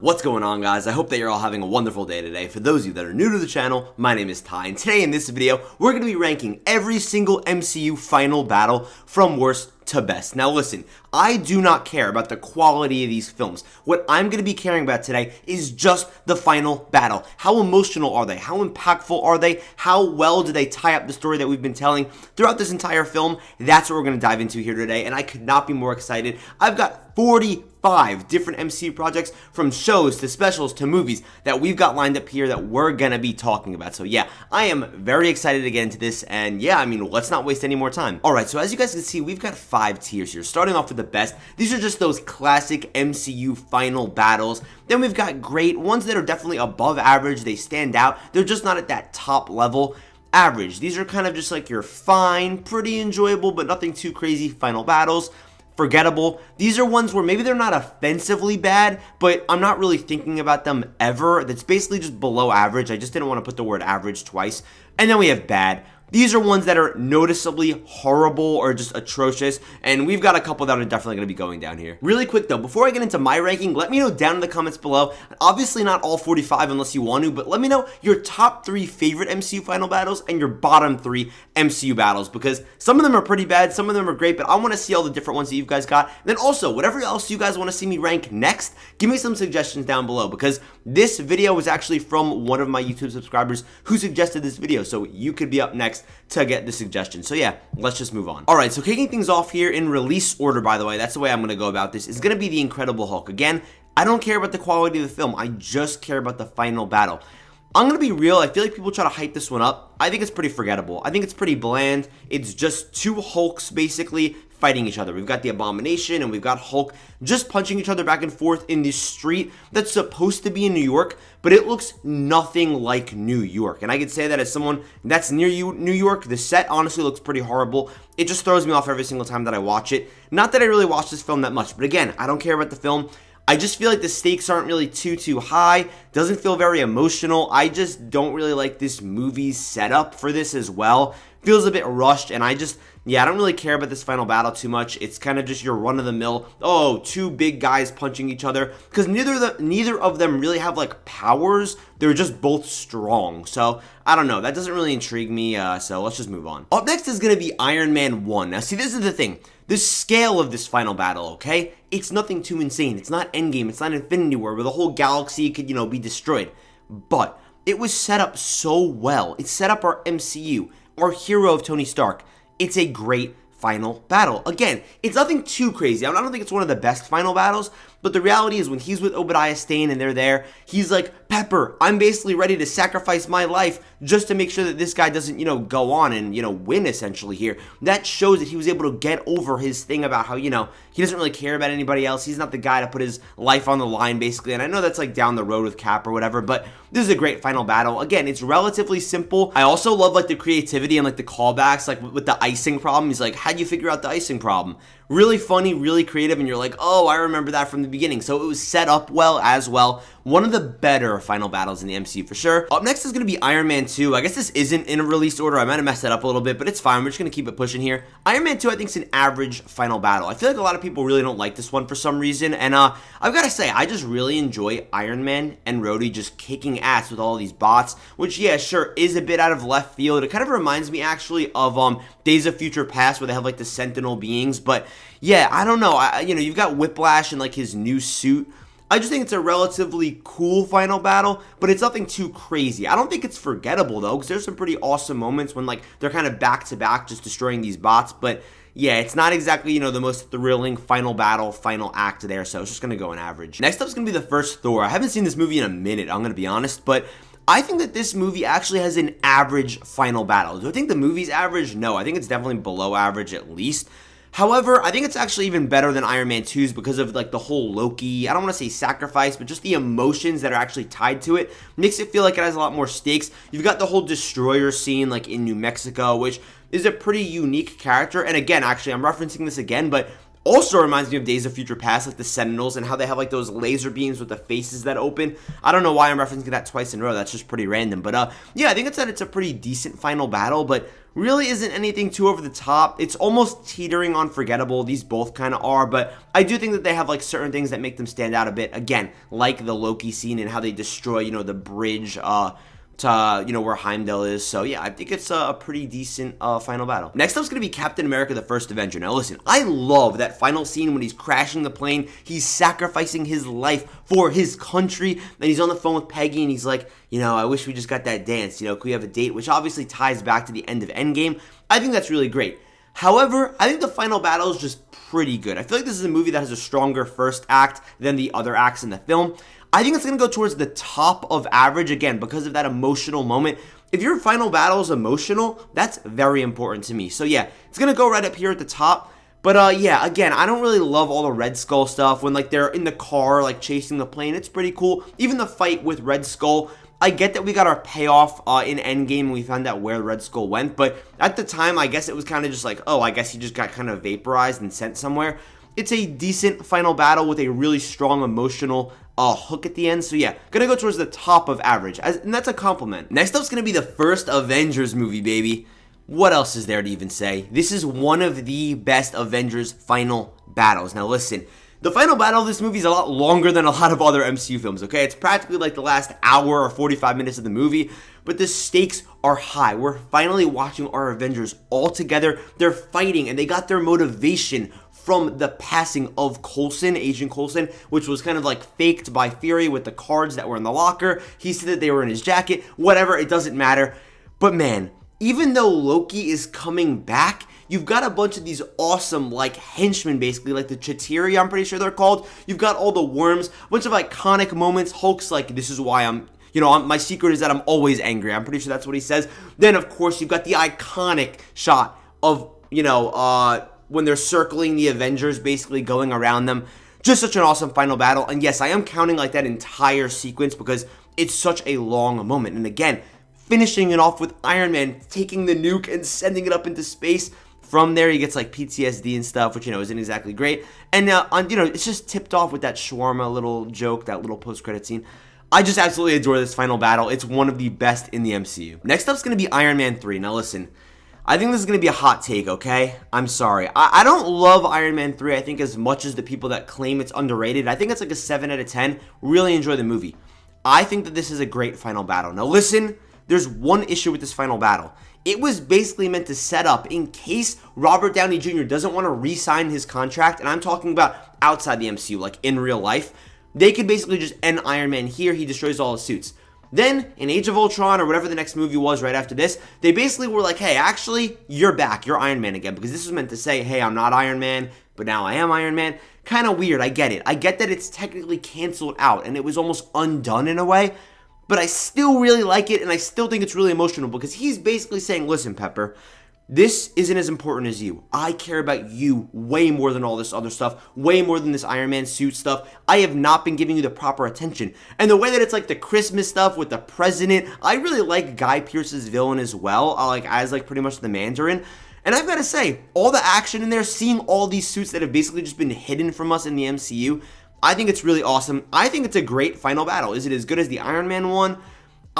What's going on, guys? I hope that you're all having a wonderful day today. For those of you that are new to the channel, my name is Ty, and today in this video, we're going to be ranking every single MCU final battle from worst to best. Now listen, I do not care about the quality of these films. What I'm going to be caring about today is just the final battle. How emotional are they? How impactful are they? How well do they tie up the story that we've been telling throughout this entire film? That's what we're going to dive into here today, and I could not be more excited. I've got 45 different MCU projects, from shows to specials to movies, that we've got lined up here that we're gonna be talking about. So yeah, I am very excited to get into this, and yeah, I mean, let's not waste any more time. Alright, so as you guys can see, we've got 5 tiers here. Starting off with the best, these are just those classic MCU final battles. Then we've got great ones that are definitely above average, they stand out, they're just not at that top level. Average, these are kind of just like your fine, pretty enjoyable, but nothing too crazy final battles. Forgettable, these are ones where maybe they're not offensively bad, but I'm not really thinking about them ever. That's basically just below average. I just didn't want to put the word average twice. And then we have bad. These are ones that are noticeably horrible or just atrocious, and we've got a couple that are definitely going to be going down here. Really quick though, before I get into my ranking, let me know down in the comments below, obviously not all 45 unless you want to, but let me know your top 3 favorite MCU final battles and your bottom 3 MCU battles, because some of them are pretty bad, some of them are great, but I want to see all the different ones that you guys got. And then also, whatever else you guys want to see me rank next, give me some suggestions down below, because this video was actually from one of my YouTube subscribers who suggested this video, so you could be up next to get the suggestion. So yeah, let's just move on. Alright, so kicking things off here in release order, by the way, that's the way I'm going to go about this, is going to be The Incredible Hulk. Again, I don't care about the quality of the film, I just care about the final battle. I'm going to be real, I feel like people try to hype this one up. I think it's pretty forgettable. I think it's pretty bland. It's just 2 Hulks basically fighting each other. We've got the Abomination and we've got Hulk just punching each other back and forth in this street that's supposed to be in New York, but it looks nothing like New York. And I could say that as someone that's near New York, the set honestly looks pretty horrible. It just throws me off every single time that I watch it. Not that I really watch this film that much, but again, I don't care about the film. I just feel like the stakes aren't really too high, doesn't feel very emotional. I just don't really like this movie's setup for this as well. Feels a bit rushed, and I don't really care about this final battle too much. It's kind of just your run-of-the-mill, 2 big guys punching each other, because neither of them really have like powers. They're just both strong. So I don't know, that doesn't really intrigue me, so let's just move on. Up next is going to be Iron Man 1. Now see, this is the thing. The scale of this final battle, okay? It's nothing too insane. It's not Endgame. It's not Infinity War where the whole galaxy could, be destroyed. But it was set up so well. It set up our MCU, our hero of Tony Stark. It's a great final battle. Again, it's nothing too crazy. I don't think it's one of the best final battles, but the reality is when he's with Obadiah Stane and they're there, he's like, Pepper, I'm basically ready to sacrifice my life just to make sure that this guy doesn't, go on and, win essentially here. That shows that he was able to get over his thing about how, he doesn't really care about anybody else. He's not the guy to put his life on the line, basically. And I know that's like down the road with Cap or whatever, but this is a great final battle. Again, it's relatively simple. I also love like the creativity and like the callbacks, like with the icing problem. He's like, how'd you figure out the icing problem? Really funny, really creative, and you're like, oh, I remember that from the beginning. So it was set up well as well. One of the better final battles in the MCU for sure. Up next is going to be Iron Man 2. I guess this isn't in a release order. I might have messed that up a little bit, but it's fine. We're just going to keep it pushing here. Iron Man 2, I think, is an average final battle. I feel like a lot of people really don't like this one for some reason, and I've got to say, I just really enjoy Iron Man and Rhodey just kicking ass with all of these bots, which, yeah, sure, is a bit out of left field. It kind of reminds me, actually, of Days of Future Past, where they have, like, the Sentinel beings, but yeah, I don't know. You've got Whiplash and like his new suit. I just think it's a relatively cool final battle, but it's nothing too crazy. I don't think it's forgettable though, because there's some pretty awesome moments when like they're kind of back to back just destroying these bots. But yeah, it's not exactly, the most thrilling final battle, final act there. So it's just going to go an average. Next up is going to be the first Thor. I haven't seen this movie in a minute, I'm going to be honest, but I think that this movie actually has an average final battle. Do I think the movie's average? No, I think it's definitely below average at least. However, I think it's actually even better than Iron Man 2's because of like the whole Loki, I don't want to say sacrifice, but just the emotions that are actually tied to it makes it feel like it has a lot more stakes. You've got the whole destroyer scene like in New Mexico, which is a pretty unique character. And again, actually, I'm referencing this again, but Also reminds me of Days of Future Past, like the Sentinels, and how they have like those laser beams with the faces that open. I don't know why I'm referencing that twice in a row. That's just pretty random. But yeah, I think it's a pretty decent final battle, but really isn't anything too over the top. It's almost teetering on forgettable. These both kind of are, but I do think that they have like certain things that make them stand out a bit. Again, like the Loki scene and how they destroy, the bridge, to, where Heimdall is. So yeah, I think it's a pretty decent final battle. Next up is going to be Captain America, the First Avenger. Now listen, I love that final scene when he's crashing the plane. He's sacrificing his life for his country, and he's on the phone with Peggy, and he's like, I wish we just got that dance. Could we have a date? Which obviously ties back to the end of Endgame. I think that's really great. However, I think the final battle is just pretty good. I feel like this is a movie that has a stronger first act than the other acts in the film. I think it's going to go towards the top of average, again, because of that emotional moment. If your final battle is emotional, that's very important to me. So yeah, it's going to go right up here at the top. But yeah, again, I don't really love all the Red Skull stuff. When like they're in the car, like chasing the plane, it's pretty cool. Even the fight with Red Skull, I get that we got our payoff in Endgame and we found out where Red Skull went. But at the time, I guess it was kind of just like, oh, I guess he just got kind of vaporized and sent somewhere. It's a decent final battle with a really strong emotional hook at the end. So yeah, gonna go towards the top of average, and that's a compliment. Next up's gonna be the first Avengers movie, baby. What else is there to even say? This is one of the best Avengers final battles. Now listen, the final battle of this movie is a lot longer than a lot of other MCU films, okay? It's practically like the last hour or 45 minutes of the movie, but the stakes are high. We're finally watching our Avengers all together. They're fighting, and they got their motivation from the passing of Coulson, Agent Coulson, which was kind of like faked by Fury with the cards that were in the locker. He said that they were in his jacket. Whatever, it doesn't matter. But man, even though Loki is coming back, you've got a bunch of these awesome, like, henchmen, basically, like the Chitauri, I'm pretty sure they're called. You've got all the worms, a bunch of iconic moments. Hulk's like, this is why my secret is that I'm always angry. I'm pretty sure that's what he says. Then, of course, you've got the iconic shot of, when they're circling the Avengers, basically going around them. Just such an awesome final battle. And yes, I am counting like that entire sequence because it's such a long moment. And again, finishing it off with Iron Man taking the nuke and sending it up into space. From there, he gets like PTSD and stuff, which, isn't exactly great. And, it's just tipped off with that shawarma little joke, that little post-credit scene. I just absolutely adore this final battle. It's one of the best in the MCU. Next up is going to be Iron Man 3. Now, listen, I think this is going to be a hot take, okay? I'm sorry. I don't love Iron Man 3, I think, as much as the people that claim it's underrated. I think it's like a 7 out of 10. Really enjoy the movie. I think that this is a great final battle. Now, listen, there's one issue with this final battle. It was basically meant to set up in case Robert Downey Jr. doesn't want to re-sign his contract, and I'm talking about outside the MCU, like in real life. They could basically just end Iron Man here. He destroys all his suits. Then, in Age of Ultron, or whatever the next movie was right after this, they basically were like, hey, actually, you're back. You're Iron Man again. Because this was meant to say, hey, I'm not Iron Man, but now I am Iron Man. Kind of weird. I get it. I get that it's technically canceled out, and it was almost undone in a way. But I still really like it, and I still think it's really emotional, because he's basically saying, listen, Pepper, this isn't as important as you. I care about you way more than all this other stuff, way more than this Iron Man suit stuff. I have not been giving you the proper attention. And the way that it's like the Christmas stuff with the president, I really like Guy Pearce's villain as well, as pretty much the Mandarin. And I've got to say, all the action in there, seeing all these suits that have basically just been hidden from us in the MCU, I think it's really awesome. I think it's a great final battle. Is it as good as the Iron Man one?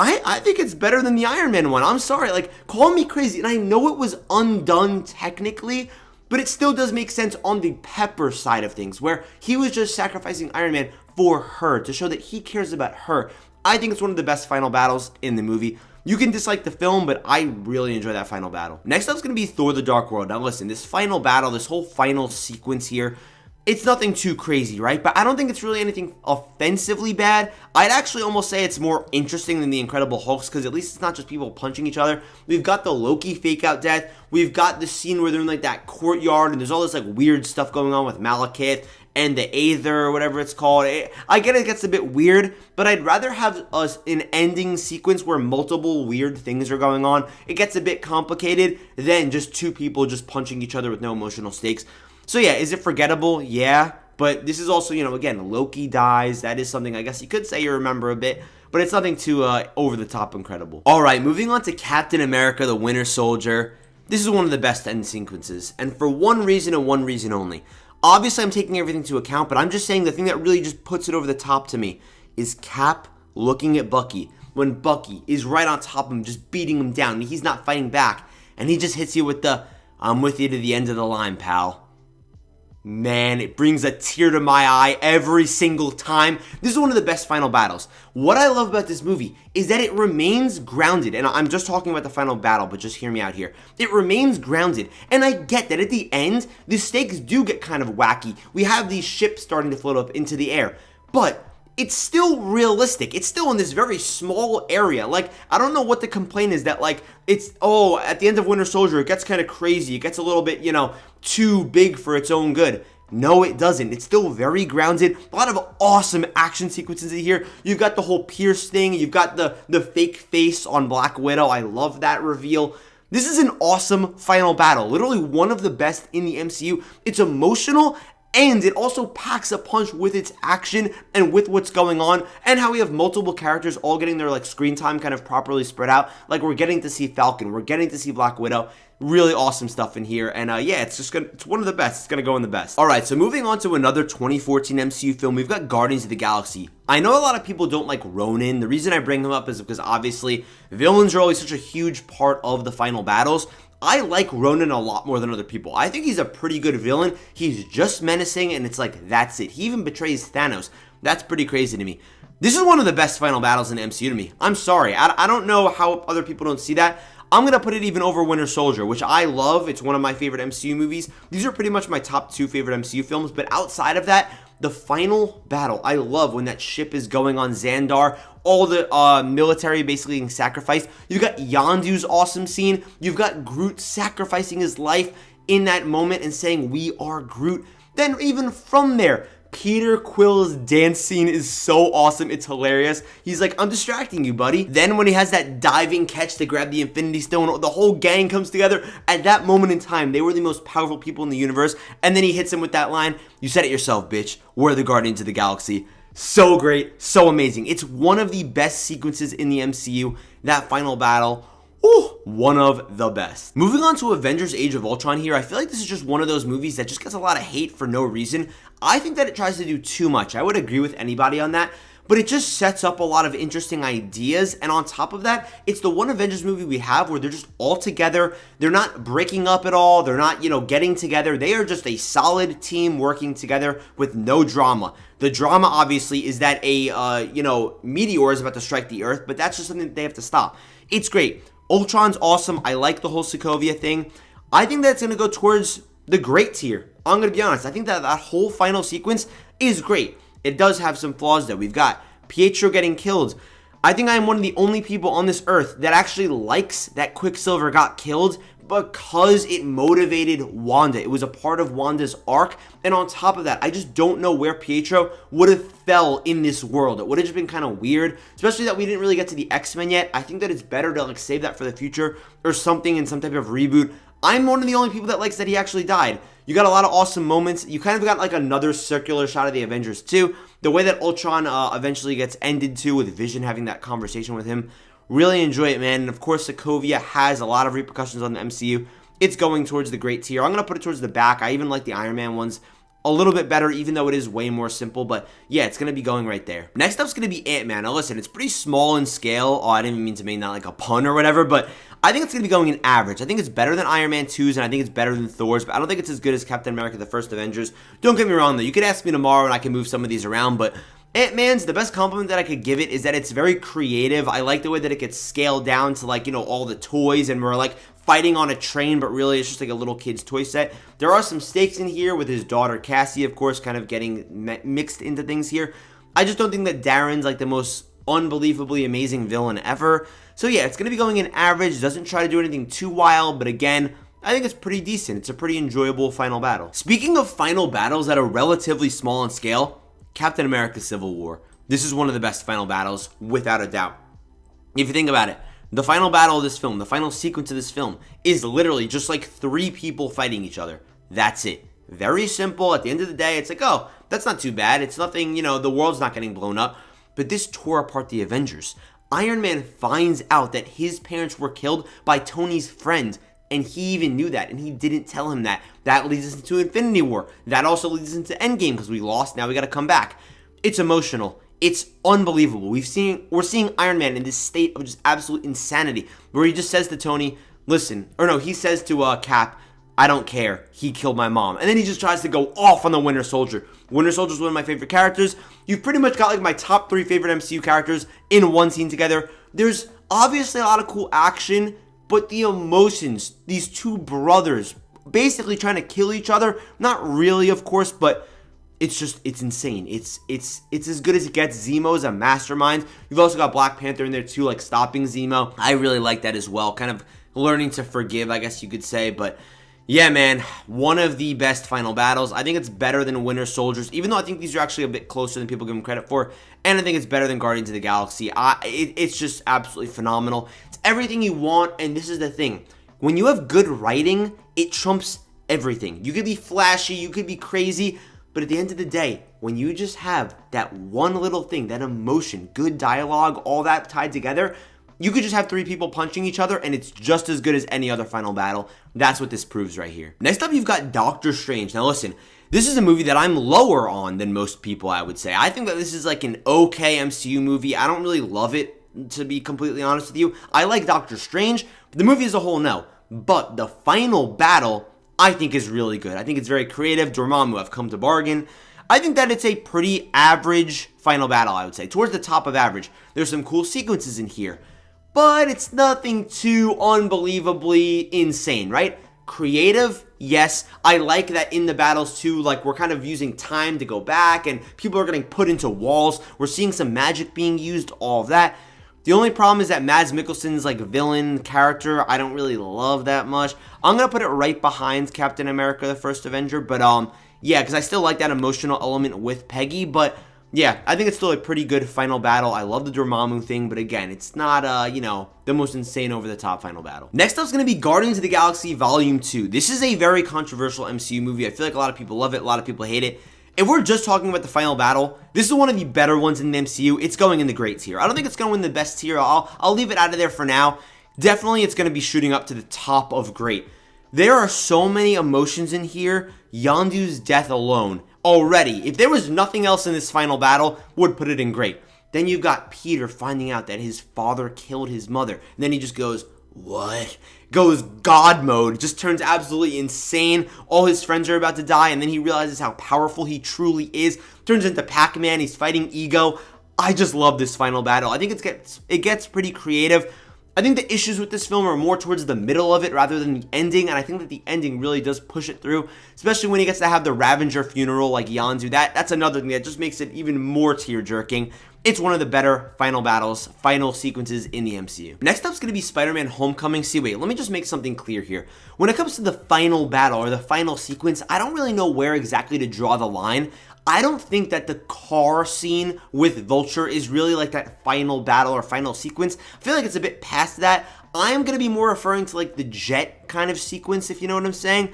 I think it's better than the Iron Man one. I'm sorry, call me crazy, and I know it was undone technically, but it still does make sense on the Pepper side of things, where he was just sacrificing Iron Man for her, to show that he cares about her. I think it's one of the best final battles in the movie. You can dislike the film, but I really enjoy that final battle. Next up is going to be Thor: The Dark World. Now listen, this final battle, this whole final sequence here, it's nothing too crazy, right? But I don't think it's really anything offensively bad. I'd actually almost say it's more interesting than the Incredible Hulks, because at least it's not just people punching each other. We've got the Loki fake out death. We've got the scene where they're in that courtyard, and there's all this weird stuff going on with Malekith and the Aether, or whatever it's called. I get it gets a bit weird, but I'd rather have an ending sequence where multiple weird things are going on. It gets a bit complicated than just two people just punching each other with no emotional stakes. So yeah, is it forgettable? Yeah, but this is also, again, Loki dies. That is something I guess you could say you remember a bit, but it's nothing too over-the-top incredible. All right, moving on to Captain America, the Winter Soldier. This is one of the best end sequences, and for one reason and one reason only. Obviously, I'm taking everything into account, but I'm just saying the thing that really just puts it over the top to me is Cap looking at Bucky when Bucky is right on top of him, just beating him down, and he's not fighting back, and he just hits you with the, "I'm with you to the end of the line, pal." Man, it brings a tear to my eye every single time. This is one of the best final battles. What I love about this movie is that it remains grounded, and I'm just talking about the final battle, but just hear me out here. It remains grounded, and I get that at the end, the stakes do get kind of wacky. We have these ships starting to float up into the air, but it's still realistic. It's still in this very small area. Like, I don't know what the complaint is that, like, it's, oh, at the end of Winter Soldier, it gets kind of crazy. It gets a little bit, too big for its own good. No, it doesn't. It's still very grounded. A lot of awesome action sequences in here. You've got the whole Pierce thing. You've got the fake face on Black Widow. I love that reveal. This is an awesome final battle. Literally one of the best in the MCU. It's emotional, and it also packs a punch with its action and with what's going on, and how we have multiple characters all getting their screen time kind of properly spread out. Like, we're getting to see Falcon, we're getting to see Black Widow. Really awesome stuff in here, and yeah, it's one of the best. It's gonna go in the best. All right, so moving on to another 2014 MCU film, we've got Guardians of the Galaxy. I know a lot of people don't like Ronan. The reason I bring him up is because obviously villains are always such a huge part of the final battles. I like Ronan a lot more than other people. I think he's a pretty good villain. He's just menacing, and it's like, that's it. He even betrays Thanos. That's pretty crazy to me. This is one of the best final battles in the MCU to me. I'm sorry. I don't know how other people don't see that. I'm going to put it even over Winter Soldier, which I love. It's one of my favorite MCU movies. These are pretty much my top 2 favorite MCU films, but outside of that, the final battle, I love when that ship is going on Xandar, all the military basically being sacrificed. You've got Yondu's awesome scene. You've got Groot sacrificing his life in that moment and saying, "We are Groot." Then even from there, Peter Quill's dance scene is so awesome. It's hilarious. He's like, "I'm distracting you, buddy." Then when he has that diving catch to grab the Infinity Stone, the whole gang comes together. At that moment in time, they were the most powerful people in the universe. And then he hits him with that line, "You said it yourself, bitch. We're the Guardians of the Galaxy." So great. So amazing. It's one of the best sequences in the MCU. That final battle. Ooh, one of the best. Moving on to Avengers Age of Ultron here, I feel like this is just one of those movies that just gets a lot of hate for no reason. I think that it tries to do too much. I would agree with anybody on that, but it just sets up a lot of interesting ideas, and on top of that, it's the one Avengers movie we have where they're just all together. They're not breaking up at all. They're not, getting together. They are just a solid team working together with no drama. The drama, obviously, is that a, meteor is about to strike the Earth, but that's just something that they have to stop. It's great. Ultron's awesome. I like the whole Sokovia thing. I think that's going to go towards the great tier. I'm going to be honest. I think that whole final sequence is great. It does have some flaws, though. We've got Pietro getting killed. I think I am one of the only people on this earth that actually likes that Quicksilver got killed because it motivated Wanda. It was a part of Wanda's arc. And on top of that, I just don't know where Pietro would have fell in this world. It would have just been kind of weird, especially that we didn't really get to the X-Men yet. I think that it's better to save that for the future or something in some type of reboot. I'm one of the only people that likes that he actually died. You got a lot of awesome moments. You kind of got another circular shot of the Avengers too. The way that Ultron eventually gets ended too, with Vision having that conversation with him. Really enjoy it, man. And of course, Sokovia has a lot of repercussions on the MCU. It's going towards the great tier. I'm going to put it towards the back. I even like the Iron Man ones a little bit better, even though it is way more simple. But yeah, it's going to be going right there. Next up's going to be Ant-Man. Now listen, it's pretty small in scale. Oh, I didn't even mean to make that like a pun or whatever, but I think it's going to be going in average. I think it's better than Iron Man 2's, and I think it's better than Thor's, but I don't think it's as good as Captain America, the First Avengers. Don't get me wrong, though. You could ask me tomorrow, and I can move some of these around, but Ant-Man's, the best compliment that I could give it is that it's very creative. I like the way that it gets scaled down to all the toys, and we're fighting on a train, but really it's just a little kid's toy set. There are some stakes in here with his daughter Cassie, of course, kind of getting mixed into things here. I just don't think that Darren's the most unbelievably amazing villain ever. So yeah, it's going to be going in average. It doesn't try to do anything too wild, but again, I think it's pretty decent. It's a pretty enjoyable final battle. Speaking of final battles that are relatively small in scale, Captain America Civil War. This is one of the best final battles, without a doubt. If you think about it, the final battle of this film, the final sequence of this film, is literally just 3 people fighting each other. That's it. Very simple. At the end of the day, it's oh, that's not too bad. It's nothing, the world's not getting blown up. But this tore apart the Avengers. Iron Man finds out that his parents were killed by Tony's friend, And he even knew that, and he didn't tell him that. That leads us into Infinity War. That also leads us into Endgame, because we lost, now we gotta come back. It's emotional. It's unbelievable. We're seeing Iron Man in this state of just absolute insanity, where he just says to Tony, listen, or no, he says to Cap, I don't care. He killed my mom. And then he just tries to go off on the Winter Soldier. Winter Soldier is one of my favorite characters. You've pretty much got like my top 3 favorite MCU characters in one scene together. There's obviously a lot of cool action, but the emotions, these two brothers basically trying to kill each other, not really, of course, but it's insane. It's as good as it gets. Zemo's a mastermind. You've also got Black Panther in there too, like stopping Zemo. I really like that as well. Kind of learning to forgive, I guess you could say, but yeah, man, one of the best final battles. I think it's better than Winter Soldiers, even though I think these are actually a bit closer than people give them credit for, and I think it's better than Guardians of the Galaxy. It's just absolutely phenomenal. It's everything you want, and this is the thing. When you have good writing, it trumps everything. You could be flashy, you could be crazy, but at the end of the day, when you just have that one little thing, that emotion, good dialogue, all that tied together, you could just have 3 people punching each other, and it's just as good as any other final battle. That's what this proves right here. Next up, you've got Doctor Strange. Now listen, this is a movie that I'm lower on than most people, I would say. I think that this is like an okay MCU movie. I don't really love it, to be completely honest with you. I like Doctor Strange, but the movie as a whole, no. But the final battle, I think, is really good. I think it's very creative. Dormammu, I've come to bargain. I think that it's a pretty average final battle, I would say. Towards the top of average. There's some cool sequences in here, but it's nothing too unbelievably insane, right? Creative, yes. I like that in the battles too, like we're kind of using time to go back and people are getting put into walls. We're seeing some magic being used, all of that. The only problem is that Mads Mikkelsen's like villain character, I don't really love that much. I'm going to put it right behind Captain America, the First Avenger, but yeah, because I still like that emotional element with Peggy, but yeah, I think it's still a pretty good final battle. I love the Dormammu thing, but again, it's not, you know, the most insane over-the-top final battle. Next up is going to be Guardians of the Galaxy Volume 2. This is a very controversial MCU movie. I feel like a lot of people love it, a lot of people hate it. If we're just talking about the final battle, this is one of the better ones in the MCU. It's going in the great tier. I don't think it's going to win the best tier. I'll leave it out of there for now. Definitely, it's going to be shooting up to the top of great. There are so many emotions in here. Yondu's death alone, already, if there was nothing else in this final battle, would put it in great. Then you've got Peter finding out that his father killed his mother. And then he just goes, what? Goes God mode, just turns absolutely insane. All his friends are about to die, and then he realizes how powerful he truly is. Turns into Pac-Man, he's fighting Ego. I just love this final battle. I think it gets pretty creative. I think the issues with this film are more towards the middle of it rather than the ending, and I think that the ending really does push it through, especially when he gets to have the Ravager funeral like Yondu. That's another thing that just makes it even more tear-jerking. It's one of the better final battles, final sequences in the MCU. Next up is going to be Spider-Man Homecoming. See, wait, let me just make something clear here. When it comes to the final battle or the final sequence, I don't really know where exactly to draw the line. I don't think that the car scene with Vulture is really like that final battle or final sequence. I feel like it's a bit past that. I am going to be more referring to like the jet kind of sequence, if you know what I'm saying.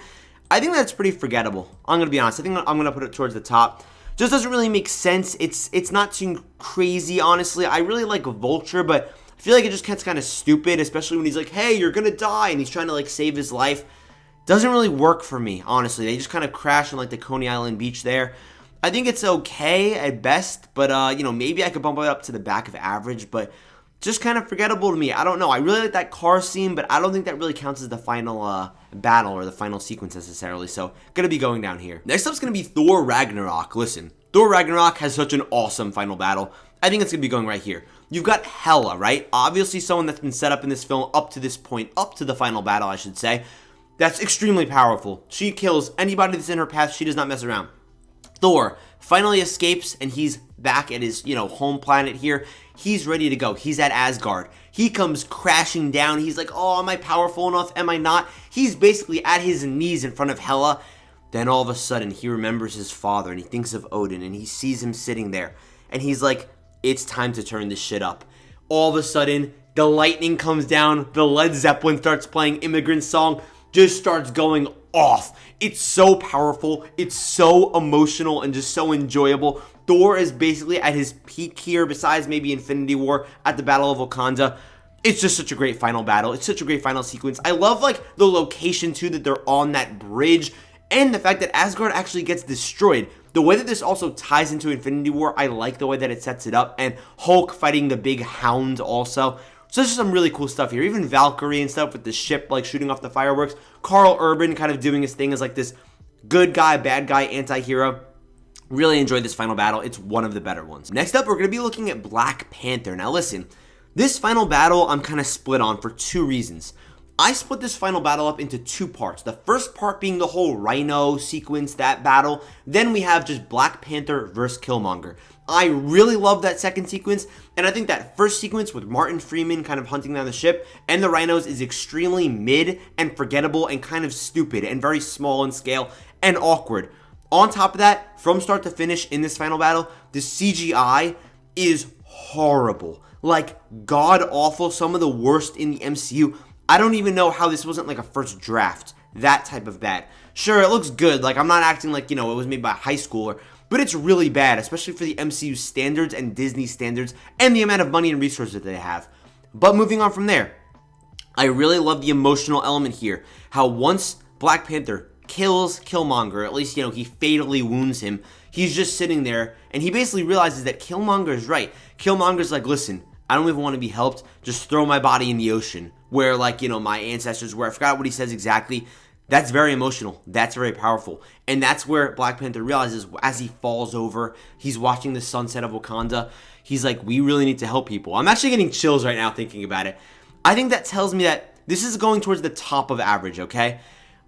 I think that's pretty forgettable. I'm going to be honest. I think I'm going to put it towards the top. Just doesn't really make sense. It's not too crazy, honestly. I really like Vulture, but I feel like it just gets kind of stupid, especially when he's like, hey, you're going to die, and he's trying to like save his life. Doesn't really work for me, honestly. They just kind of crash on like the Coney Island beach there. I think it's okay at best, but, you know, maybe I could bump it up to the back of average, but just kind of forgettable to me. I don't know. I really like that car scene, but I don't think that really counts as the final battle or the final sequence necessarily, so going to be going down here. Next up is going to be Thor Ragnarok. Listen, Thor Ragnarok has such an awesome final battle. I think it's going to be going right here. You've got Hela, right? Obviously someone that's been set up in this film up to this point, up to the final battle, I should say. That's extremely powerful. She kills anybody that's in her path. She does not mess around. Thor finally escapes, and he's back at his, home planet here. He's ready to go. He's at Asgard. He comes crashing down. He's like, oh, am I powerful enough? Am I not? He's basically at his knees in front of Hela. Then all of a sudden, he remembers his father, and he thinks of Odin, and he sees him sitting there. And he's like, it's time to turn this shit up. All of a sudden, the lightning comes down. The Led Zeppelin starts playing Immigrant Song. Just starts going off. It's so powerful. It's so emotional and just so enjoyable. Thor is basically at his peak here, besides maybe Infinity War at the Battle of Wakanda. It's just such a great final battle. It's such a great final sequence. I love like the location too, that they're on that bridge, and the fact that Asgard actually gets destroyed. The way that this also ties into Infinity War, I like the way that it sets it up, and Hulk fighting the big hound also. So there's just some really cool stuff here. Even Valkyrie and stuff with the ship like shooting off the fireworks. Karl Urban kind of doing his thing as like this good guy, bad guy, anti-hero. Really enjoyed this final battle. It's one of the better ones. Next up, we're going to be looking at Black Panther. Now listen, this final battle I'm kind of split on for two reasons. I split this final battle up into two parts. The first part being the whole Rhino sequence, that battle. Then we have just Black Panther versus Killmonger. I really love that second sequence, and I think that first sequence with Martin Freeman kind of hunting down the ship and the rhinos is extremely mid and forgettable and kind of stupid and very small in scale and awkward. On top of that, from start to finish in this final battle, the CGI is horrible. Like, god-awful, some of the worst in the MCU. I don't even know how this wasn't like a first draft. That type of bad. Sure, it looks good. Like, I'm not acting like, it was made by a high schooler. But it's really bad, especially for the MCU standards and Disney standards and the amount of money and resources that they have. But moving on from there, I really love the emotional element here. How once Black Panther kills Killmonger, at least, he fatally wounds him, he's just sitting there, and he basically realizes that Killmonger is right. Killmonger's like, listen, I don't even want to be helped, just throw my body in the ocean, where, like, my ancestors were. I forgot what he says exactly. That's very emotional. That's very powerful. And that's where Black Panther realizes, as he falls over, he's watching the sunset of Wakanda, he's like, we really need to help people. I'm actually getting chills right now thinking about it. I think that tells me that this is going towards the top of average, okay?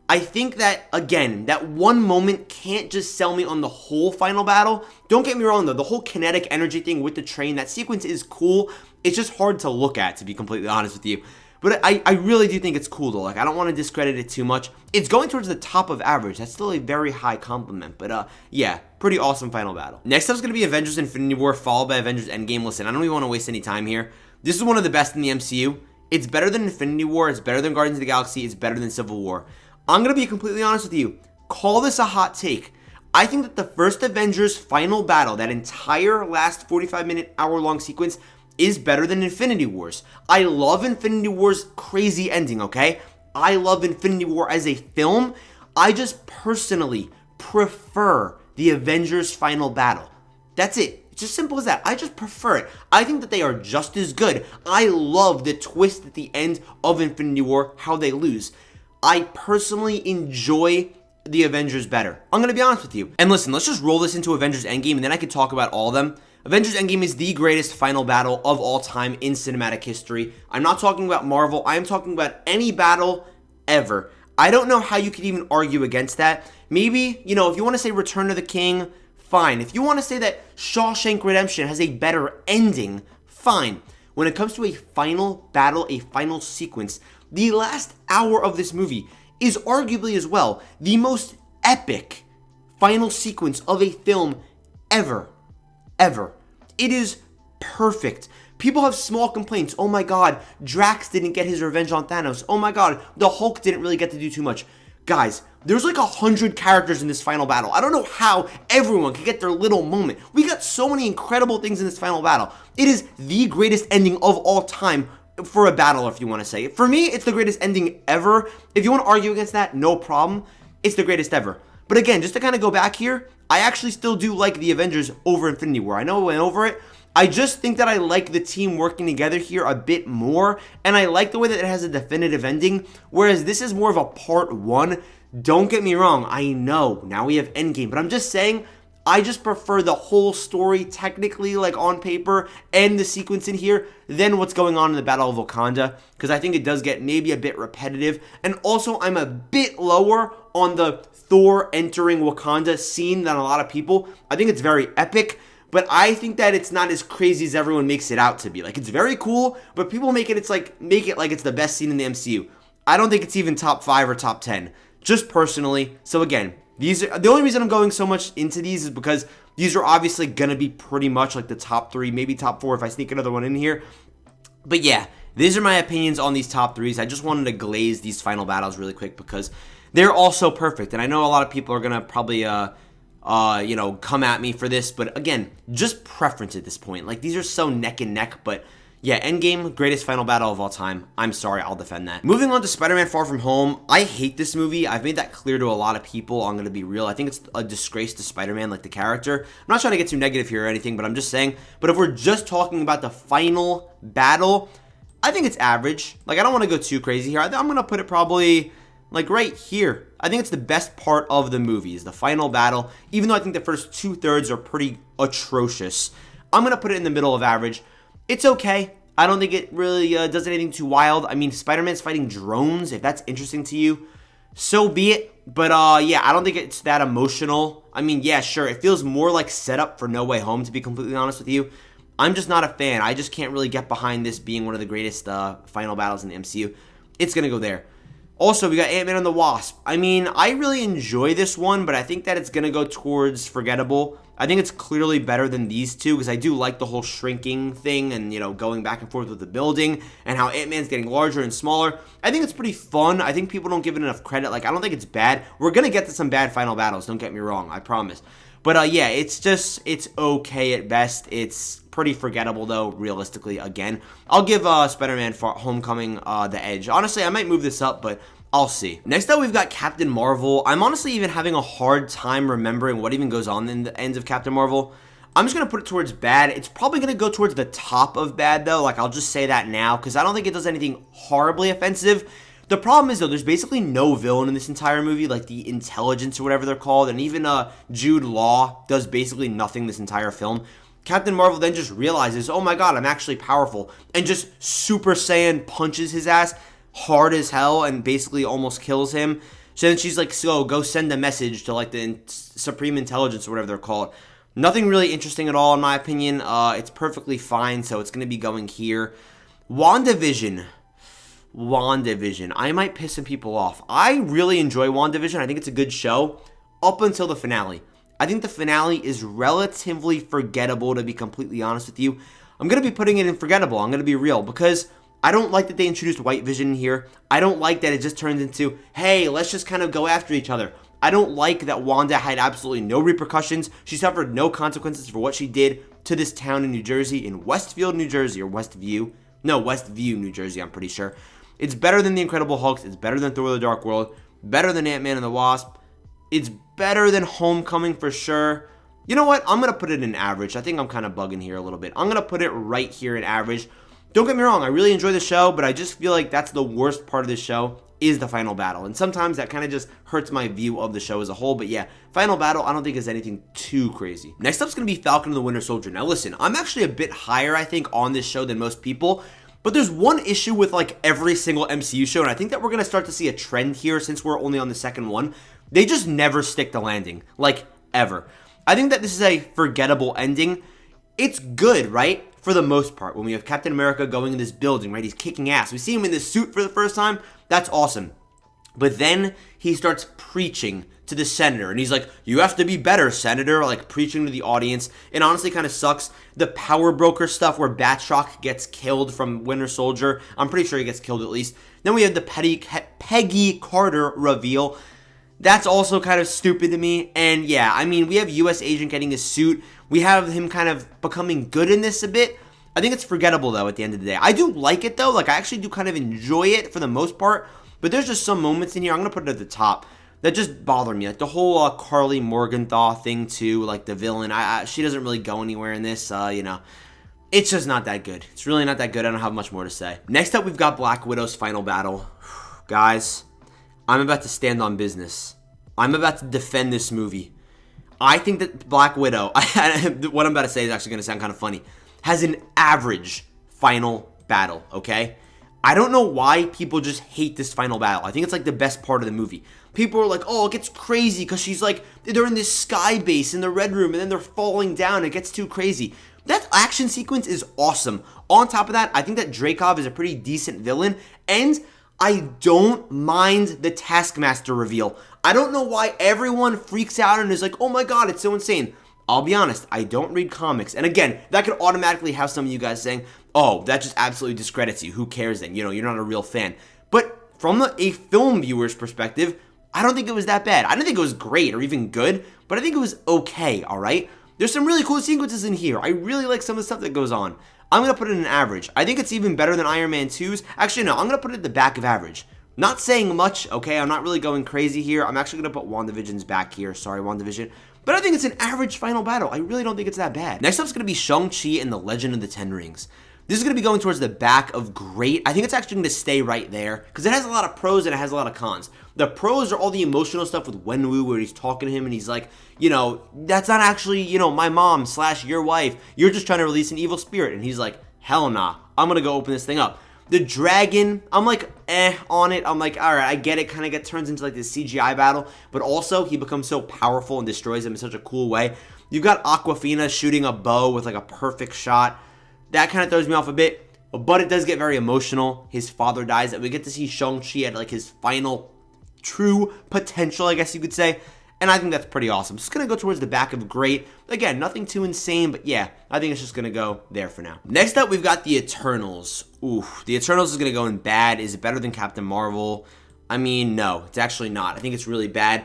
I think that, again, that one moment can't just sell me on the whole final battle. Don't get me wrong, though. The whole kinetic energy thing with the train, that sequence is cool. It's just hard to look at, to be completely honest with you. But I really do think it's cool, though. Like, I don't want to discredit it too much. It's going towards the top of average. That's still a very high compliment. But, yeah, pretty awesome final battle. Next up is going to be Avengers Infinity War, followed by Avengers Endgame. Listen, I don't even want to waste any time here. This is one of the best in the MCU. It's better than Infinity War. It's better than Guardians of the Galaxy. It's better than Civil War. I'm going to be completely honest with you. Call this a hot take. I think that the first Avengers final battle, that entire last 45-minute, hour-long sequence, is better than Infinity Wars. I love Infinity War's crazy ending, okay? I love Infinity War as a film. I just personally prefer the Avengers final battle. That's it. It's as simple as that. I just prefer it. I think that they are just as good. I love the twist at the end of Infinity War, how they lose. I personally enjoy the Avengers better. I'm going to be honest with you. And listen, let's just roll this into Avengers Endgame, and then I can talk about all of them. Avengers Endgame is the greatest final battle of all time in cinematic history. I'm not talking about Marvel. I am talking about any battle ever. I don't know how you could even argue against that. Maybe, if you want to say Return of the King, fine. If you want to say that Shawshank Redemption has a better ending, fine. When it comes to a final battle, a final sequence, the last hour of this movie is arguably as well the most epic final sequence of a film ever. It is perfect. People have small complaints. Oh my god, Drax didn't get his revenge on Thanos. Oh my god, the Hulk didn't really get to do too much. Guys, there's like 100 characters in this final battle. I don't know how everyone could get their little moment. We got so many incredible things in this final battle. It is the greatest ending of all time for a battle, if you want to say it. For me, it's the greatest ending ever. If you want to argue against that, no problem. It's the greatest ever. But again, just to kind of go back here, I actually still do like the Avengers over Infinity War. I know I went over it. I just think that I like the team working together here a bit more, and I like the way that it has a definitive ending, whereas this is more of a part one. Don't get me wrong, I know, now we have Endgame, but I'm just saying, I just prefer the whole story technically, like on paper, and the sequence in here, than what's going on in the Battle of Wakanda, because I think it does get maybe a bit repetitive, and also I'm a bit lower on the Thor entering Wakanda scene than a lot of people. I think it's very epic, but I think that it's not as crazy as everyone makes it out to be. Like, it's very cool, but people make it like it's the best scene in the MCU. I don't think it's even top 5 or top 10, just personally. So again, these are the only reason I'm going so much into these is because these are obviously gonna be pretty much like the top 3, maybe top 4 if I sneak another one in here. But yeah, these are my opinions on these top 3s. I just wanted to glaze these final battles really quick because they're all so perfect, and I know a lot of people are gonna probably come at me for this, but again, just preference at this point. Like, these are so neck and neck, but Yeah, Endgame, greatest final battle of all time. I'm sorry, I'll defend that. Moving on to Spider-Man Far From Home. I hate this movie. I've made that clear to a lot of people. I'm going to be real. I think it's a disgrace to Spider-Man, like the character. I'm not trying to get too negative here or anything, but I'm just saying. But if we're just talking about the final battle, I think it's average. Like, I don't want to go too crazy here. I'm going to put it probably, like, right here. I think it's the best part of the movie is the final battle, even though I think the first 2/3 are pretty atrocious. I'm going to put it in the middle of average. It's okay. I don't think it really does anything too wild. I mean, Spider-Man's fighting drones. If that's interesting to you, so be it. But yeah, I don't think it's that emotional. I mean, yeah, sure. It feels more like setup for No Way Home, to be completely honest with you. I'm just not a fan. I just can't really get behind this being one of the greatest final battles in the MCU. It's going to go there. Also, we got Ant-Man and the Wasp. I mean, I really enjoy this one, but I think that it's going to go towards forgettable. I think it's clearly better than these two because I do like the whole shrinking thing and, you know, going back and forth with the building and how Ant-Man's getting larger and smaller. I think it's pretty fun. I think people don't give it enough credit. Like, I don't think it's bad. We're going to get to some bad final battles. Don't get me wrong. I promise. But, yeah, it's okay at best. It's pretty forgettable, though, realistically, again. I'll give Spider-Man Homecoming the edge. Honestly, I might move this up, but I'll see. Next up, we've got Captain Marvel. I'm honestly even having a hard time remembering what even goes on in the ends of Captain Marvel. I'm just going to put it towards bad. It's probably going to go towards the top of bad, though. Like, I'll just say that now, because I don't think it does anything horribly offensive. The problem is, though, there's basically no villain in this entire movie, like the intelligence or whatever they're called, and even Jude Law does basically nothing this entire film. Captain Marvel then just realizes, oh my god, I'm actually powerful, and just Super Saiyan punches his ass hard as hell and basically almost kills him. So then she's like, so go send a message to like the Supreme Intelligence or whatever they're called. Nothing really interesting at all, in my opinion. It's perfectly fine, so it's going to be going here. WandaVision. I might piss some people off. I really enjoy WandaVision. I think it's a good show up until the finale. I think the finale is relatively forgettable, to be completely honest with you. I'm going to be putting it in forgettable. I'm going to be real, because I don't like that they introduced White Vision here. I don't like that it just turns into, hey, let's just kind of go after each other. I don't like that Wanda had absolutely no repercussions. She suffered no consequences for what she did to this town in New Jersey, in Westfield, New Jersey, or Westview, New Jersey, I'm pretty sure. It's better than The Incredible Hulk. It's better than Thor: The Dark World. Better than Ant-Man and the Wasp. It's better than Homecoming for sure. You know what? I'm going to put it in average. I think I'm kind of bugging here a little bit. I'm going to put it right here in average. Don't get me wrong. I really enjoy the show, but I just feel like that's the worst part of this show is the final battle. And sometimes that kind of just hurts my view of the show as a whole. But yeah, final battle, I don't think is anything too crazy. Next up is going to be Falcon and the Winter Soldier. Now listen, I'm actually a bit higher, I think, on this show than most people. But there's one issue with like every single MCU show, and I think that we're going to start to see a trend here since we're only on the second one. They just never stick the landing, like ever. I think that this is a forgettable ending. It's good, right? For the most part, when we have Captain America going in this building, right? He's kicking ass. We see him in this suit for the first time. That's awesome. But then he starts preaching to the senator, and he's like, you have to be better, senator, like preaching to the audience. It honestly kind of sucks. The power broker stuff where Batroc gets killed from Winter Soldier. I'm pretty sure he gets killed at least. Then we have the Peggy Carter reveal. That's also kind of stupid to me. And yeah, I mean, we have U.S. Agent getting his suit. We have him kind of becoming good in this a bit. I think it's forgettable, though, at the end of the day. I do like it, though. Like, I actually do kind of enjoy it for the most part. But there's just some moments in here, I'm going to put it at the top, that just bother me. Like, the whole Carly Morgenthau thing, too. Like, the villain. She doesn't really go anywhere in this, you know. It's just not that good. It's really not that good. I don't have much more to say. Next up, we've got Black Widow's final battle. Guys, I'm about to stand on business. I'm about to defend this movie. I think that Black Widow, what I'm about to say is actually going to sound kind of funny, has an average final battle, okay? I don't know why people just hate this final battle. I think it's like the best part of the movie. People are like, oh, it gets crazy because she's like, they're in this sky base in the Red Room and then they're falling down. It gets too crazy. That action sequence is awesome. On top of that, I think that Dreykov is a pretty decent villain, and I don't mind the Taskmaster reveal. I don't know why everyone freaks out and is like, oh my god, it's so insane. I'll be honest, I don't read comics. And again, that could automatically have some of you guys saying, oh, that just absolutely discredits you. Who cares then? You know, you're not a real fan. But from a film viewer's perspective, I don't think it was that bad. I don't think it was great or even good, but I think it was okay, all right? There's some really cool sequences in here. I really like some of the stuff that goes on. I'm going to put it in an average. I think it's even better than Iron Man 2's. Actually, no, I'm going to put it at the back of average. Not saying much, okay? I'm not really going crazy here. I'm actually going to put WandaVision's back here. Sorry, WandaVision. But I think it's an average final battle. I really don't think it's that bad. Next up is going to be Shang-Chi and the Legend of the Ten Rings. This is going to be going towards the back of great. I think it's actually going to stay right there because it has a lot of pros and it has a lot of cons. The pros are all the emotional stuff with Wenwu where he's talking to him and he's like, you know, that's not actually, you know, my mom / your wife. You're just trying to release an evil spirit. And he's like, hell nah. I'm going to go open this thing up. The dragon, I'm like, on it. I'm like, all right, I get it. Kind of turns into like this CGI battle. But also, he becomes so powerful and destroys him in such a cool way. You've got Awkwafina shooting a bow with like a perfect shot. That kind of throws me off a bit, but it does get very emotional. His father dies, and we get to see Shang-Chi at like his final true potential, I guess you could say, and I think that's pretty awesome. Just going to go towards the back of great. Again, nothing too insane, but yeah, I think it's just going to go there for now. Next up, we've got the Eternals. Oof, the Eternals is going to go in bad. Is it better than Captain Marvel? I mean, no, it's actually not. I think it's really bad.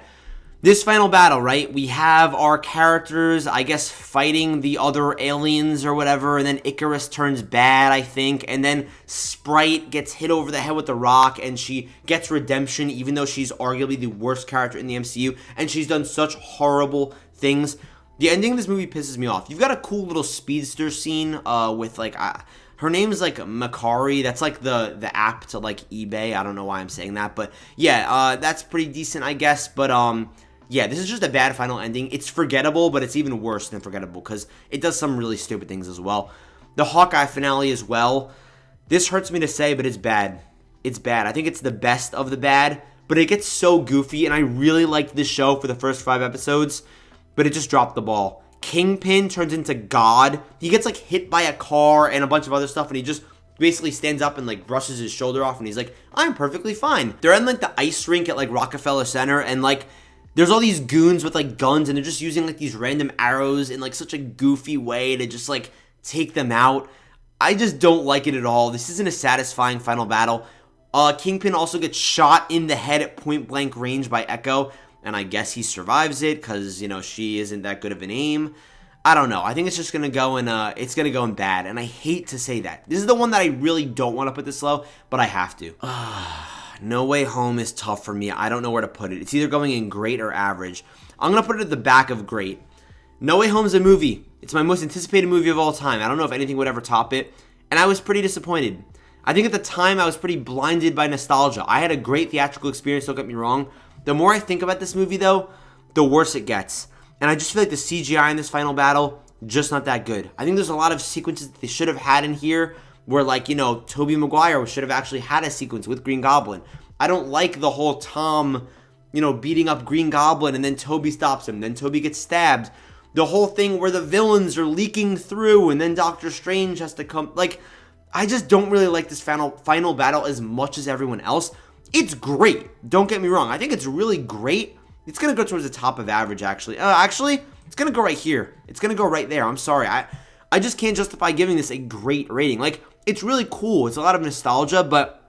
This final battle, right, we have our characters, I guess, fighting the other aliens or whatever, and then Icarus turns bad, I think, and then Sprite gets hit over the head with the rock, and she gets redemption, even though she's arguably the worst character in the MCU, and she's done such horrible things. The ending of this movie pisses me off. You've got a cool little speedster scene with, like, her name is, like, Macari. That's, like, the app to, like, eBay. I don't know why I'm saying that, but, yeah, that's pretty decent, I guess, but, yeah, this is just a bad final ending. It's forgettable, but it's even worse than forgettable because it does some really stupid things as well. The Hawkeye finale as well. This hurts me to say, but it's bad. It's bad. I think it's the best of the bad, but it gets so goofy, and I really liked this show for the first 5 episodes, but it just dropped the ball. Kingpin turns into God. He gets, like, hit by a car and a bunch of other stuff, and he just basically stands up and, like, brushes his shoulder off, and he's like, I'm perfectly fine. They're in, like, the ice rink at, like, Rockefeller Center, and, like, there's all these goons with, like, guns, and they're just using, like, these random arrows in, like, such a goofy way to just, like, take them out. I just don't like it at all. This isn't a satisfying final battle. Kingpin also gets shot in the head at point-blank range by Echo, and I guess he survives it because, you know, she isn't that good of an aim. I don't know. I think it's just going to go in, it's going to go in bad, and I hate to say that. This is the one that I really don't want to put this low, but I have to. No Way Home is tough for me. I don't know where to put it. It's either going in great or average. I'm going to put it at the back of great. No Way Home is a movie. It's my most anticipated movie of all time. I don't know if anything would ever top it. And I was pretty disappointed. I think at the time I was pretty blinded by nostalgia. I had a great theatrical experience, don't get me wrong. The more I think about this movie, though, the worse it gets. And I just feel like the CGI in this final battle, just not that good. I think there's a lot of sequences that they should have had in here where, like, you know, Tobey Maguire should have actually had a sequence with Green Goblin. I don't like the whole Tom, you know, beating up Green Goblin and then Tobey stops him, then Tobey gets stabbed. The whole thing where the villains are leaking through and then Doctor Strange has to come. Like, I just don't really like this final battle as much as everyone else. It's great. Don't get me wrong. I think it's really great. It's going to go towards the top of average, actually. Actually, it's going to go right here. It's going to go right there. I'm sorry. I just can't justify giving this a great rating. Like, it's really cool. It's a lot of nostalgia, but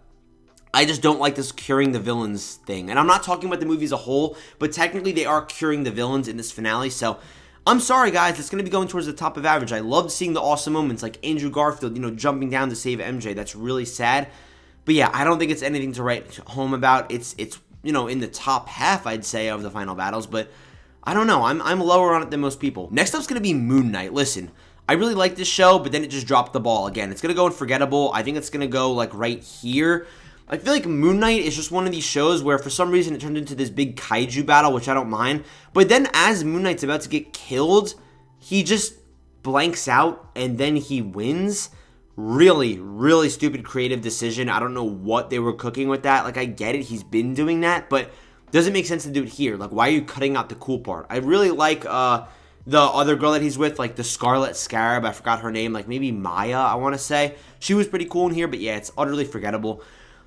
I just don't like this curing the villains thing. And I'm not talking about the movie as a whole, but technically they are curing the villains in this finale. So I'm sorry, guys. It's going to be going towards the top of average. I loved seeing the awesome moments like Andrew Garfield, you know, jumping down to save MJ. That's really sad. But yeah, I don't think it's anything to write home about. It's you know, in the top half, I'd say, of the final battles. But I don't know. I'm lower on it than most people. Next up's going to be Moon Knight. Listen, I really like this show, but then it just dropped the ball again. It's going to go in forgettable. I think it's going to go, like, right here. I feel like Moon Knight is just one of these shows where for some reason it turned into this big kaiju battle, which I don't mind. But then as Moon Knight's about to get killed, he just blanks out and then he wins. Really, really stupid creative decision. I don't know what they were cooking with that. Like, I get it. He's been doing that, but doesn't make sense to do it here. Like, why are you cutting out the cool part? I really like the other girl that he's with, like the Scarlet Scarab. I forgot her name. Like, maybe Maya, I want to say. She was pretty cool in here, but yeah, it's utterly forgettable.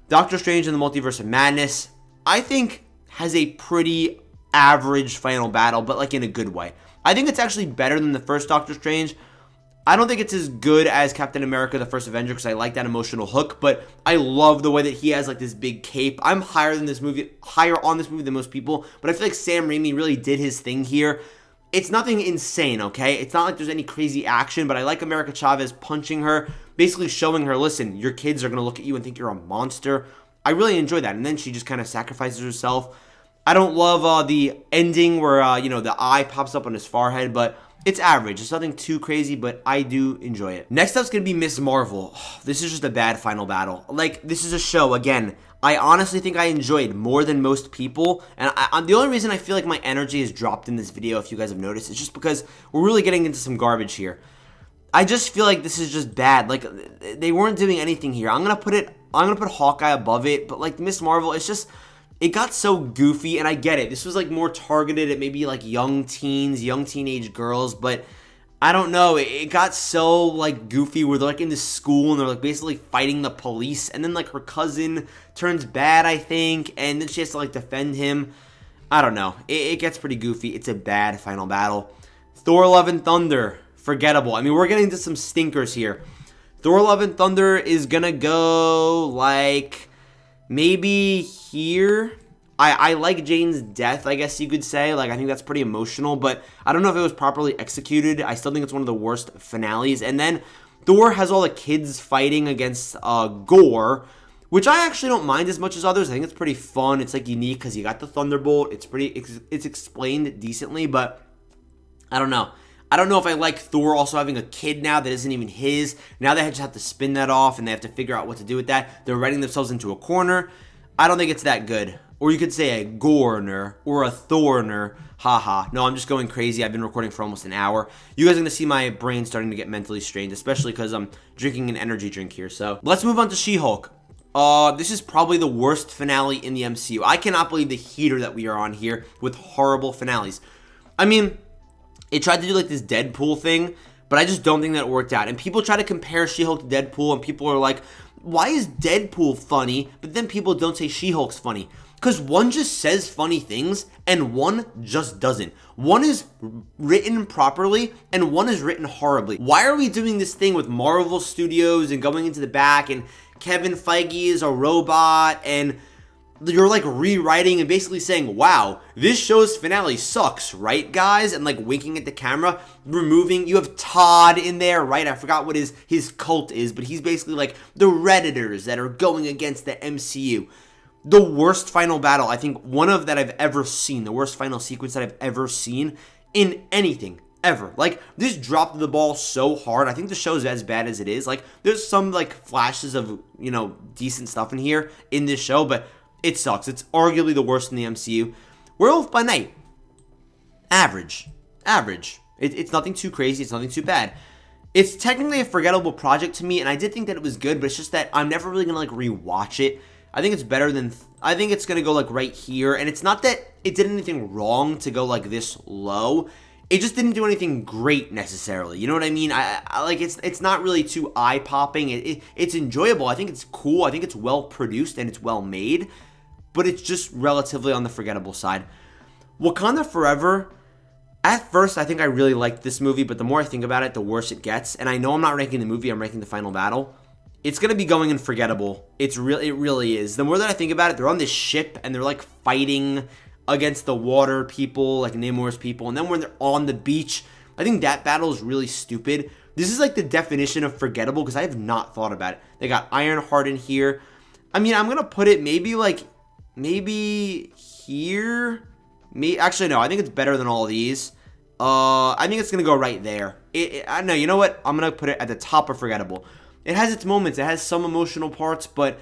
Doctor Strange in the Multiverse of Madness, I think, has a pretty average final battle, but like in a good way. I think it's actually better than the first Doctor Strange. I don't think it's as good as Captain America, the First Avenger, because I like that emotional hook, but I love the way that he has like this big cape. I'm higher on this movie than most people, but I feel like Sam Raimi really did his thing here. It's nothing insane, okay? It's not like there's any crazy action, but I like America Chavez punching her, basically showing her, listen, your kids are going to look at you and think you're a monster. I really enjoy that. And then she just kind of sacrifices herself. I don't love the ending where, the eye pops up on his forehead, but it's average. It's nothing too crazy, but I do enjoy it. Next up's going to be Miss Marvel. This is just a bad final battle. Like, this is a show, again, I honestly think I enjoyed more than most people, and the only reason I feel like my energy has dropped in this video, if you guys have noticed, is just because we're really getting into some garbage here. I just feel like this is just bad. Like, they weren't doing anything here. I'm gonna put Hawkeye above it, but like Miss Marvel, it's just, it got so goofy, and I get it. This was like more targeted at maybe like young teens, young teenage girls, but I don't know, it got so like goofy where they're like in this school and they're like basically fighting the police, and then like her cousin turns bad, I think, and then she has to like defend him. I don't know, it gets pretty goofy. It's a bad final battle. Thor Love and Thunder, forgettable. I mean, we're getting into some stinkers here. Thor Love and Thunder is gonna go like maybe here. I like Jane's death, I guess you could say. Like, I think that's pretty emotional, but I don't know if it was properly executed. I still think it's one of the worst finales. And then Thor has all the kids fighting against Gore, which I actually don't mind as much as others. I think it's pretty fun. It's like unique because you got the Thunderbolt. It's explained decently, but I don't know. I don't know if I like Thor also having a kid now that isn't even his. Now they just have to spin that off and they have to figure out what to do with that. They're writing themselves into a corner. I don't think it's that good. Or you could say a Gorner or a Thorner. Haha. No, I'm just going crazy. I've been recording for almost an hour. You guys are going to see my brain starting to get mentally strained, especially because I'm drinking an energy drink here. So let's move on to She-Hulk. This is probably the worst finale in the MCU. I cannot believe the heater that we are on here with horrible finales. I mean, it tried to do like this Deadpool thing, but I just don't think that it worked out. And people try to compare She-Hulk to Deadpool, and people are like, why is Deadpool funny, but then people don't say She-Hulk's funny? Because one just says funny things, and one just doesn't. One is written properly, and one is written horribly. Why are we doing this thing with Marvel Studios and going into the back, and Kevin Feige is a robot, and you're like rewriting and basically saying, wow, this show's finale sucks, right, guys? And like winking at the camera, removing, you have Todd in there, right? I forgot what his cult is, but he's basically like the Redditors that are going against the MCU. The worst final battle, I think one of that I've ever seen, the worst final sequence that I've ever seen in anything, ever. Like, this dropped the ball so hard. I think the show's as bad as it is. Like, there's some like flashes of, decent stuff in here in this show, but it sucks. It's arguably the worst in the MCU. Werewolf by Night, average. It's nothing too crazy. It's nothing too bad. It's technically a forgettable project to me, and I did think that it was good, but it's just that I'm never really gonna like rewatch it. I think it's better than, I think it's gonna go like right here, and it's not that it did anything wrong to go like this low. It just didn't do anything great necessarily. You know what I mean? I like, it's not really too eye-popping. It's enjoyable. I think it's cool. I think it's well produced and it's well made, but it's just relatively on the forgettable side. Wakanda Forever, at first I think I really liked this movie, but the more I think about it, the worse it gets. And I know I'm not ranking the movie, I'm ranking the final battle. It's going to be going in forgettable. It really is. The more that I think about it, they're on this ship and they're like fighting against the water people, like Namor's people. And then when they're on the beach, I think that battle is really stupid. This is like the definition of forgettable because I have not thought about it. They got Ironheart in here. I mean, I'm going to put it maybe here. Actually, no, I think it's better than all of these. I think it's going to go right there. I know, you know what? I'm going to put it at the top of forgettable. It has its moments. It has some emotional parts, but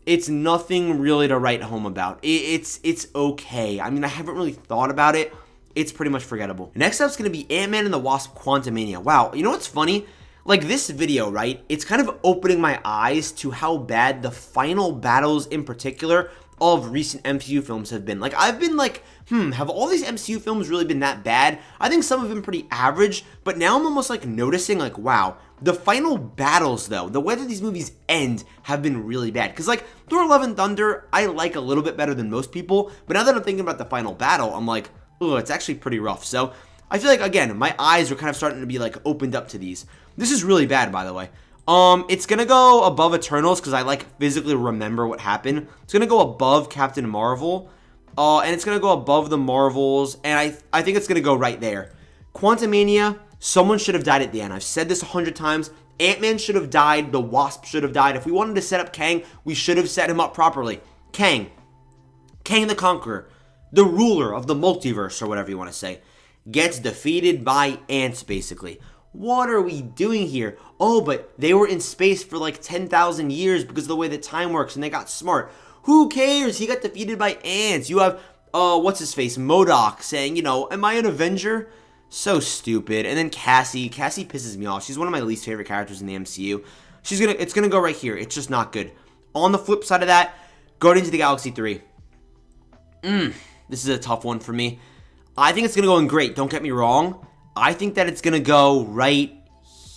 it's nothing really to write home about. It's okay. I mean, I haven't really thought about it. It's pretty much forgettable. Next up is going to be Ant-Man and the Wasp: Quantumania. Wow, you know what's funny? Like, this video, right? It's kind of opening my eyes to how bad the final battles in particular of recent MCU films have been. Like, I've been like, have all these MCU films really been that bad? I think some have been pretty average, but now I'm almost like noticing like, wow, the final battles though, the way that these movies end have been really bad. Because like, Thor Love and Thunder, I like a little bit better than most people, but now that I'm thinking about the final battle, I'm like, oh, it's actually pretty rough. So I feel like, again, my eyes are kind of starting to be like opened up to these. This is really bad, by the way. It's gonna go above Eternals because I like physically remember what happened. It's gonna go above Captain Marvel, and it's gonna go above the Marvels, and I think it's gonna go right there. Quantumania, someone should have died at the end. I've said this 100 times. Ant-Man should have died. The Wasp should have died. If we wanted to set up Kang, we should have set him up properly. Kang the Conqueror, the ruler of the multiverse, or whatever you want to say, gets defeated by ants, basically. What are we doing here? Oh, but they were in space for like 10,000 years because of the way that time works, and they got smart. Who cares? He got defeated by ants. You have, what's-his-face, MODOK saying, am I an Avenger? So stupid. And then Cassie pisses me off. She's one of my least favorite characters in the MCU. It's gonna go right here. It's just not good. On the flip side of that, Guardians of the Galaxy 3. This is a tough one for me. I think it's gonna go in great. Don't get me wrong. I think that it's gonna go right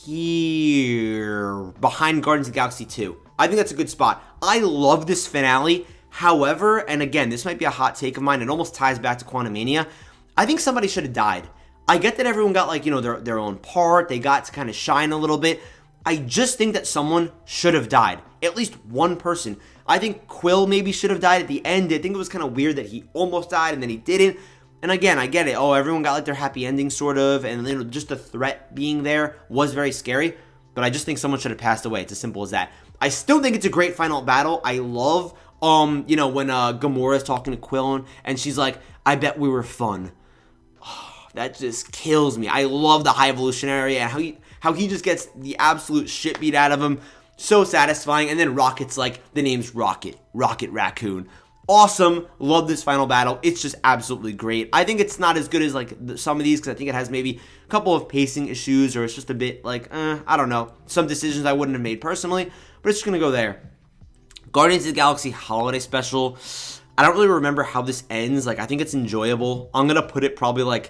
here behind Guardians of the Galaxy 2. I think that's a good spot. I love this finale. However, and again, this might be a hot take of mine. It almost ties back to Quantumania. I think somebody should have died. I get that everyone got, their own part. They got to kind of shine a little bit. I just think that someone should have died. At least one person. I think Quill maybe should have died at the end. I think it was kind of weird that he almost died and then he didn't. And again, I get it. Oh, everyone got their happy ending sort of. And just the threat being there was very scary. But I just think someone should have passed away. It's as simple as that. I still think it's a great final battle. I love, when Gamora is talking to Quill and she's like, I bet we were fun. That just kills me. I love the High Evolutionary and how he just gets the absolute shit beat out of him. So satisfying. And then Rocket's like, the name's Rocket Raccoon. Awesome. Love this final battle. It's just absolutely great. I think it's not as good as some of these because I think it has maybe a couple of pacing issues or it's just a bit I don't know. Some decisions I wouldn't have made personally, but it's just going to go there. Guardians of the Galaxy Holiday Special. I don't really remember how this ends. I think it's enjoyable. I'm going to put it probably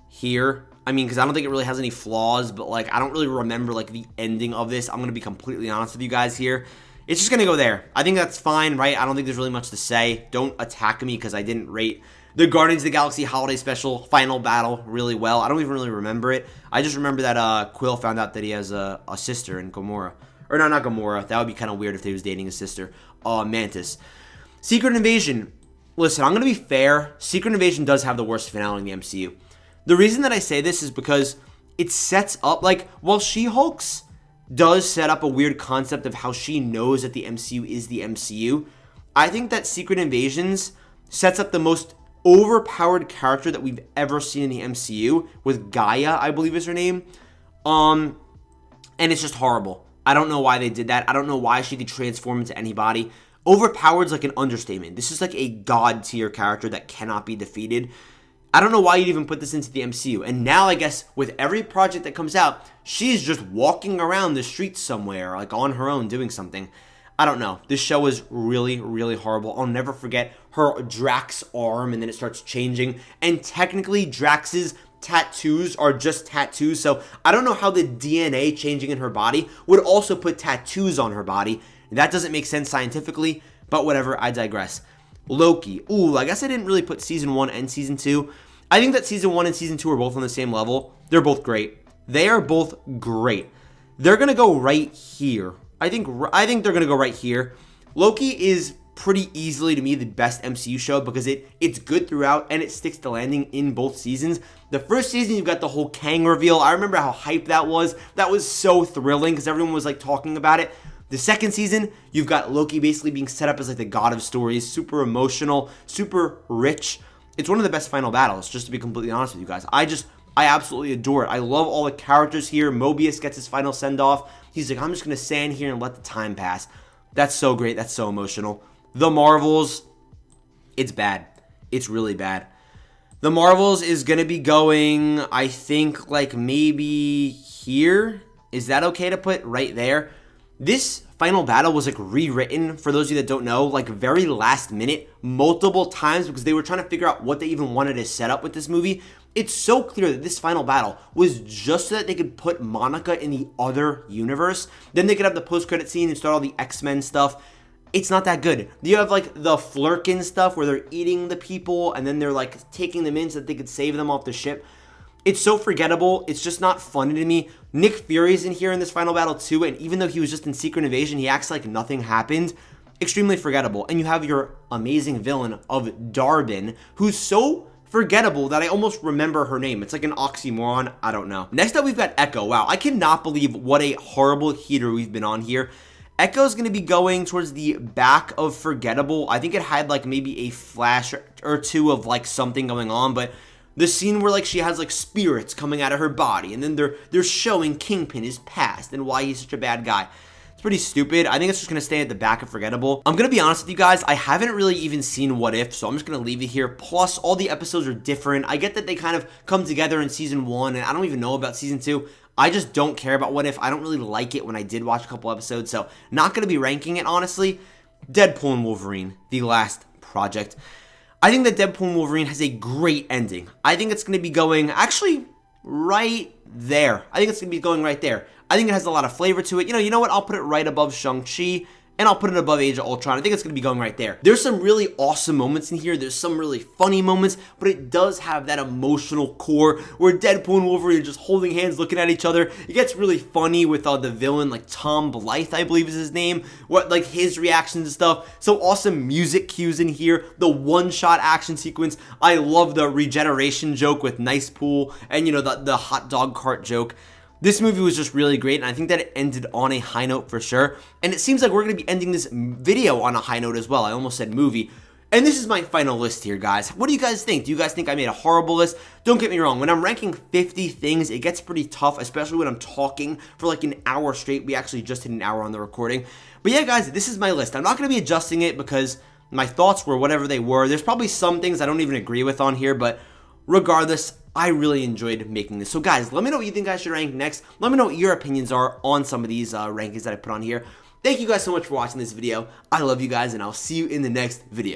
here. I mean, because I don't think it really has any flaws, but I don't really remember the ending of this. I'm going to be completely honest with you guys here. It's just going to go there. I think that's fine, right? I don't think there's really much to say. Don't attack me because I didn't rate the Guardians of the Galaxy Holiday Special final battle really well. I don't even really remember it. I just remember that Quill found out that he has a sister in Gamora. Or no, not Gamora. That would be kind of weird if he was dating his sister. Mantis. Secret Invasion. Listen, I'm going to be fair. Secret Invasion does have the worst finale in the MCU. The reason that I say this is because it sets up, while She-Hulk's does set up a weird concept of how she knows that the MCU is the MCU, I think that Secret Invasions sets up the most overpowered character that we've ever seen in the MCU, with Gaia, I believe is her name, and it's just horrible. I don't know why they did that. I don't know why she could transform into anybody. Overpowered's an understatement. This is a god tier character that cannot be defeated. I don't know why you'd even put this into the MCU. And now, I guess, with every project that comes out, she's just walking around the streets somewhere, on her own, doing something. I don't know. This show is really, really horrible. I'll never forget her Drax arm, and then it starts changing. And technically, Drax's tattoos are just tattoos, so I don't know how the DNA changing in her body would also put tattoos on her body. That doesn't make sense scientifically, but whatever, I digress. Loki. Ooh, I guess I didn't really put Season 1 and Season 2. I think that Season 1 and Season 2 are both on the same level. They're both great. They are both great. They're going to go right here. I think they're going to go right here. Loki is pretty easily, to me, the best MCU show because it's good throughout and it sticks to landing in both seasons. The first season, you've got the whole Kang reveal. I remember how hyped that was. That was so thrilling because everyone was talking about it. The second season, you've got Loki basically being set up as the god of stories, super emotional, super rich. It's one of the best final battles, just to be completely honest with you guys. I absolutely adore it. I love all the characters here. Mobius gets his final send-off. He's like, I'm just going to stand here and let the time pass. That's so great. That's so emotional. The Marvels, it's bad. It's really bad. The Marvels is going to be going, I think, maybe here. Is that okay to put right there? This final battle was rewritten, for those of you that don't know, very last minute, multiple times because they were trying to figure out what they even wanted to set up with this movie. It's so clear that this final battle was just so that they could put Monica in the other universe. Then they could have the post-credit scene and start all the X-Men stuff. It's not that good. You have the Flurkin stuff where they're eating the people and then they're taking them in so that they could save them off the ship. It's so forgettable. It's just not funny to me. Nick Fury's in here in this final battle too, and even though he was just in Secret Invasion, he acts like nothing happened. Extremely forgettable. And you have your amazing villain of Darbin, who's so forgettable that I almost remember her name. It's like an oxymoron. I don't know. Next up, we've got Echo. Wow, I cannot believe what a horrible heater we've been on here. Echo's going to be going towards the back of Forgettable. I think it had like maybe a flash or two of like something going on, but the scene where like she has like spirits coming out of her body, and then they're showing Kingpin his past and why he's such a bad guy. Pretty stupid. I think it's just going to stay at the back of Forgettable. I'm going to be honest with you guys, I haven't really even seen What If, so I'm just going to leave it here. Plus, all the episodes are different. I get that they kind of come together in season 1, and I don't even know about season 2. I just don't care about What If. I don't really like it when I did watch a couple episodes, so not going to be ranking it, honestly. Deadpool and Wolverine, the last project. I think that Deadpool and Wolverine has a great ending. I think it's going to be going, actually, right there. I think it's going to be going right there. I think it has a lot of flavor to it. You know what? I'll put it right above Shang-Chi, and I'll put it above Age of Ultron. I think it's going to be going right there. There's some really awesome moments in here. There's some really funny moments, but it does have that emotional core where Deadpool and Wolverine are just holding hands, looking at each other. It gets really funny with the villain, like Tom Blythe, I believe is his name. What, like his reactions and stuff. So awesome music cues in here. The one-shot action sequence. I love the regeneration joke with Nice Pool, and the hot dog cart joke. This movie was just really great, and I think that it ended on a high note for sure. And it seems like we're going to be ending this video on a high note as well. I almost said movie. And this is my final list here, guys. What do you guys think? Do you guys think I made a horrible list? Don't get me wrong. When I'm ranking 50 things, it gets pretty tough, especially when I'm talking for like an hour straight. We actually just hit an hour on the recording. But yeah, guys, this is my list. I'm not going to be adjusting it because my thoughts were whatever they were. There's probably some things I don't even agree with on here, but regardless, I really enjoyed making this. So guys, let me know what you think I should rank next. Let me know what your opinions are on some of these rankings that I put on here. Thank you guys so much for watching this video. I love you guys, and I'll see you in the next video.